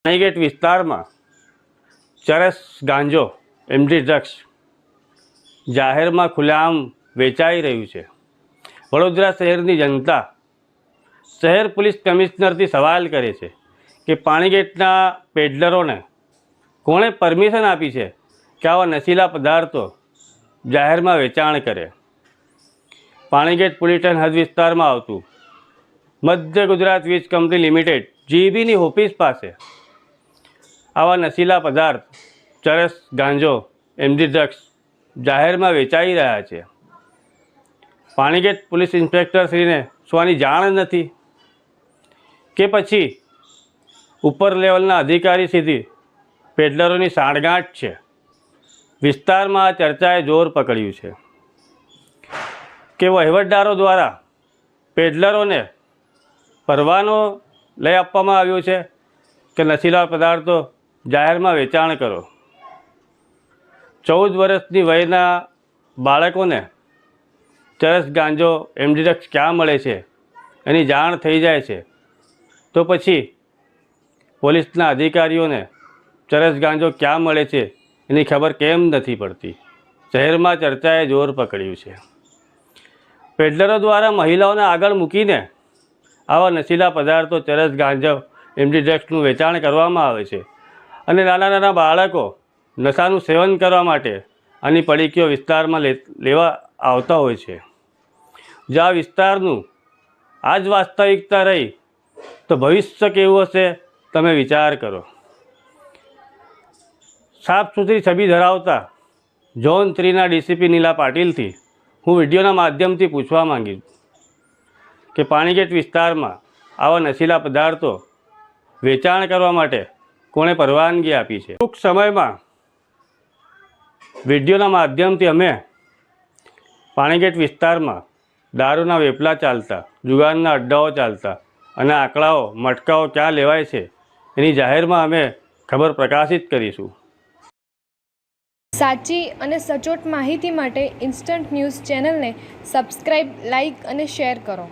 પાણીગેટ વિસ્તારમાં ચરસ ગાંજો MD drugs જાહેરમાં ખુલ્લેઆમ વેચાઈ રહ્યું છે। વડોદરા શહેરની જનતા શહેર પોલીસ કમિશનરથી સવાલ કરે છે કે પાણીગેટના પેડલરોને કોણે પરમિશન આપી છે કે આવા નશીલા પદાર્થો જાહેરમાં વેચાણ કરે। પાણીગેટ પોલીસ સ્ટેશન હદ વિસ્તારમાં આવતું મધ્ય ગુજરાત વીજ કંપની લિમિટેડ જીબીની ઓફિસ પાસે આવા નશીલા પદાર્થ ચરસ ગાંજો એમડી ડ્રગ્સ જાહેરમાં વેચાઈ રહ્યા છે। પાણીગેટ પોલીસ ઇન્સ્પેક્ટરશ્રીને શું આની જાણ નથી કે પછી ઉપર લેવલના અધિકારી સુધી પેડલરોની સાંઠગાંઠ છે? વિસ્તારમાં આ ચર્ચાએ જોર પકડ્યું છે કે વહીવટદારો દ્વારા પેડલરોને પરવાનો લઈ આપવામાં આવ્યો છે કે નશીલા પદાર્થો જાહેરમાં વેચાણ કરો। 14 વર્ષની વયના બાળકોને ચરસ ગાંજો એમડી ડ્રગ્સ ક્યાં મળે છે એની જાણ થઈ જાય છે તો પછી પોલીસના અધિકારીઓને ચરસ ગાંજો ક્યાં મળે છે એની ખબર કેમ નથી પડતી? શહેરમાં ચર્ચાએ જોર પકડ્યું છે। પેડલરો દ્વારા મહિલાઓને આગળ મૂકીને આવા નશીલા પદાર્થો ચરસ ગાંજો એમડી ડ્રગ્સનું વેચાણ કરવામાં આવે છે અને નાના નાના બાળકો નશાનું સેવન કરવા માટે આની પડીકીઓ વિસ્તારમાં લેવા આવતા હોય છે। જો આ વિસ્તારનું આ જ વાસ્તવિકતા રહી તો ભવિષ્ય કેવું હશે તમે વિચાર કરો। સાફ સુથરી છબી ધરાવતા ઝોન 3ના ડીસીપી નીલા પાટીલથી હું વિડીયોના માધ્યમથી પૂછવા માંગીશ કે પાણીગેટ વિસ્તારમાં આવા નશીલા પદાર્થો વેચાણ કરવા માટે કોણે પરવાનગી આપી છે? ટૂંક સમયમાં વિડીયોના માધ્યમથી અમે પાણીગેટ વિસ્તારમાં દારૂના વેપલા ચાલતા, જુગારના અડ્ડાઓ ચાલતા અને આંકડાઓ મટકાઓ ક્યાં લેવાય છે એની જાહેરમાં અમે ખબર પ્રકાશિત કરીશું। સાચી અને સચોટ માહિતી માટે ઇન્સ્ટન્ટ ન્યૂઝ ચેનલને સબસ્ક્રાઇબ, લાઇક અને શેર કરો।